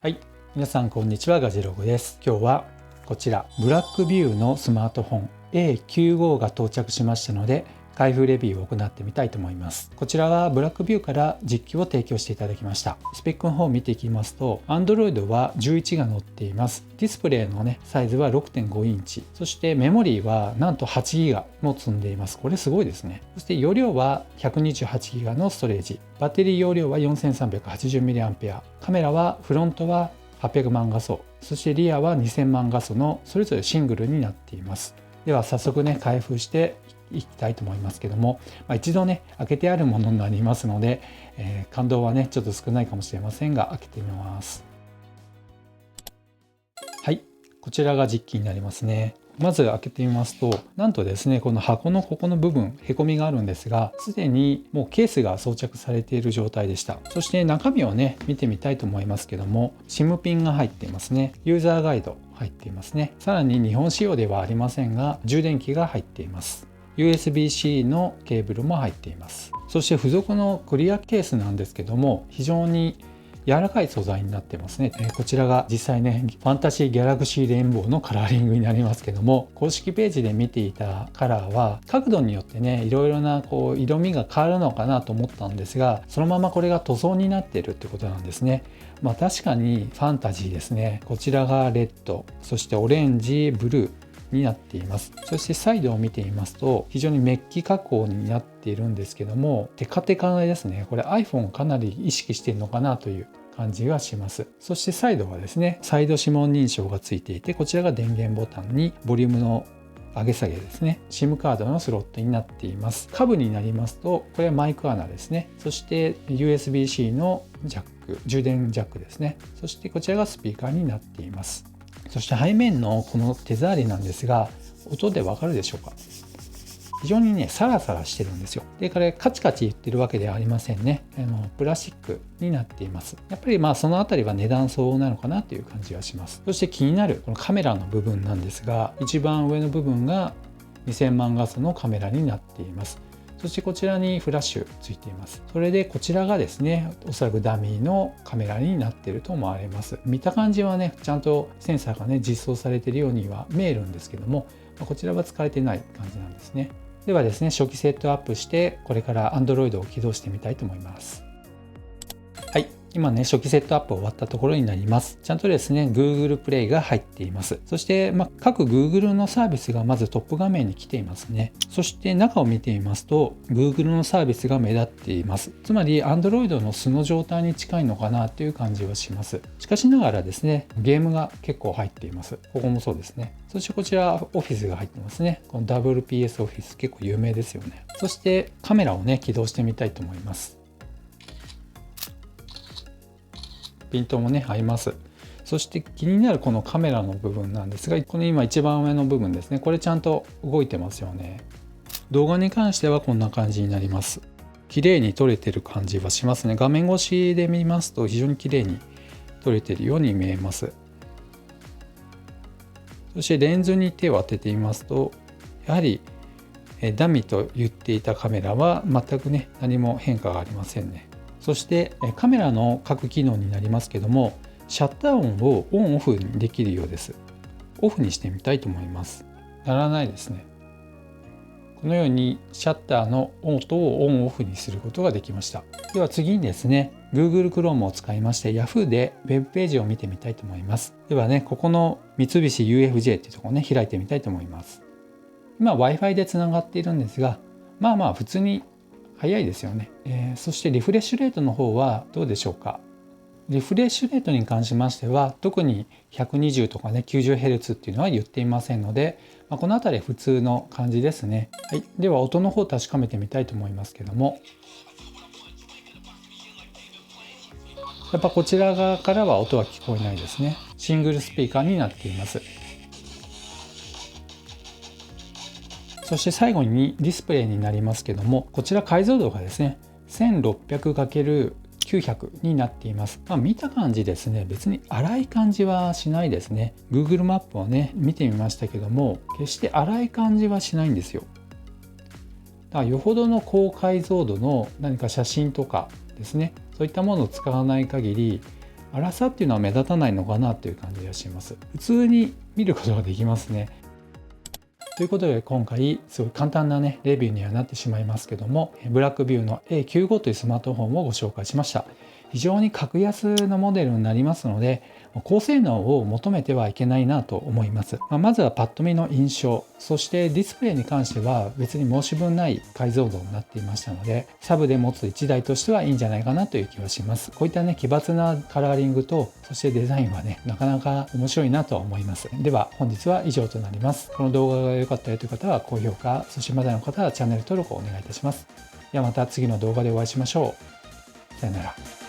はい、皆さんこんにちは。ガジログです。今日はこちらブラックビューのスマートフォン A95 が到着しましたので、開封レビューを行ってみたいと思います。こちらはブラックビューから実機を提供していただきました。スペックの方を見ていきますと、Android は11が載っています。ディスプレイのサイズは 6.5 インチ。そしてメモリーはなんと8ギガも積んでいます。これすごいですね。そして容量は128ギガのストレージ。バッテリー容量は 4380mAh。カメラはフロントは800万画素。そしてリアは2000万画素のそれぞれシングルになっています。では早速開封していきたいと思いますけども、一度開けてあるものになりますので、感動はちょっと少ないかもしれませんが、開けてみます。はい、こちらが実機になりますね。まず開けてみますと、なんとですね、この箱のここの部分、へこみがあるんですが、すでにもうケースが装着されている状態でした。そして中身を見てみたいと思いますけども、SIM ピンが入っていますね。ユーザーガイド入っていますね。さらに日本仕様ではありませんが、充電器が入っています。USB-C のケーブルも入っています。そして付属のクリアケースなんですけども、非常に柔らかい素材になってますね。こちらが実際ファンタジーギャラクシーレインボーのカラーリングになりますけども、公式ページで見ていたカラーは角度によっていろいろな色味が変わるのかなと思ったんですが、そのままこれが塗装になっているってことなんですね。確かにファンタジーですね。こちらがレッド、そしてオレンジ、ブルーになっています。そしてサイドを見てみますと、非常にメッキ加工になっているんですけども、テカテカですね。これ iPhone かなり意識しているのかなという感じがします。そしてサイドはサイド指紋認証がついていて、こちらが電源ボタンにボリュームの上げ下げですね。SIM カードのスロットになっています。下部になりますと、これはマイク穴ですね。そして USB-C のジャック、充電ジャックですね。そしてこちらがスピーカーになっています。そして背面のこの手触りなんですが、音でわかるでしょうか。非常にサラサラしてるんですよ。で、これカチカチ言ってるわけではありませんね。プラスチックになっています。やっぱりそのあたりは値段相応なのかなという感じがします。そして気になるこのカメラの部分なんですが、一番上の部分が2000万画素のカメラになっています。そしてこちらにフラッシュついています。それでこちらがおそらくダミーのカメラになっていると思われます。見た感じはちゃんとセンサーが実装されているようには見えるんですけども、こちらは使えてない感じなんですね。では初期セットアップして、これから Android を起動してみたいと思います。はい。今初期セットアップ終わったところになります。ちゃんとGoogle プレイが入っています。そして各 Google のサービスがまずトップ画面に来ていますね。そして中を見てみますと Google のサービスが目立っています。つまり Android の素の状態に近いのかなという感じはします。しかしながらゲームが結構入っています。ここもそうですね。そしてこちら Office が入ってますね。この WPS Office 結構有名ですよね。そしてカメラを起動してみたいと思います。ピントも合います。そして気になるこのカメラの部分なんですが、この今一番上の部分ですね。これちゃんと動いてますよね。動画に関してはこんな感じになります。綺麗に撮れてる感じはしますね。画面越しで見ますと非常に綺麗に撮れているように見えます。そしてレンズに手を当ててみますと、やはりダミと言っていたカメラは全く何も変化がありませんね。そしてカメラの各機能になりますけども、シャッター音をオンオフにできるようです。オフにしてみたいと思います。ならないですね。このようにシャッターの音をオンオフにすることができました。では次にGoogle Chrome を使いまして Yahoo で Web ページを見てみたいと思います。ではここの三菱 UFJ っていうところを開いてみたいと思います。今 Wi-Fi でつながっているんですが、普通に早いですよね。そしてリフレッシュレートの方はどうでしょうか。リフレッシュレートに関しましては特に120とか90Hz っていうのは言っていませんので、このあたり普通の感じですね。はい、では音の方確かめてみたいと思いますけども、やっぱこちら側からは音は聞こえないですね。シングルスピーカーになっています。そして最後にディスプレイになりますけども、こちら解像度が1600×900 になっています。見た感じ別に荒い感じはしないですね。Google マップを見てみましたけども、決して荒い感じはしないんですよ。だからよほどの高解像度の何か写真とかそういったものを使わない限り粗さっていうのは目立たないのかなという感じがします。普通に見ることができますね。ということで今回すごい簡単なねレビューにはなってしまいますけども、ブラックビューの A95 というスマートフォンをご紹介しました。非常に格安のモデルになりますので、高性能を求めてはいけないなと思います。まずはパッと見の印象、そしてディスプレイに関しては別に申し分ない解像度になっていましたので、サブで持つ1台としてはいいんじゃないかなという気はします。こういったね奇抜なカラーリングと、そしてデザインはねなかなか面白いなと思います。では本日は以上となります。この動画が良かったよという方は高評価、そしてまだの方はチャンネル登録をお願いいたします。ではまた次の動画でお会いしましょう。さよなら。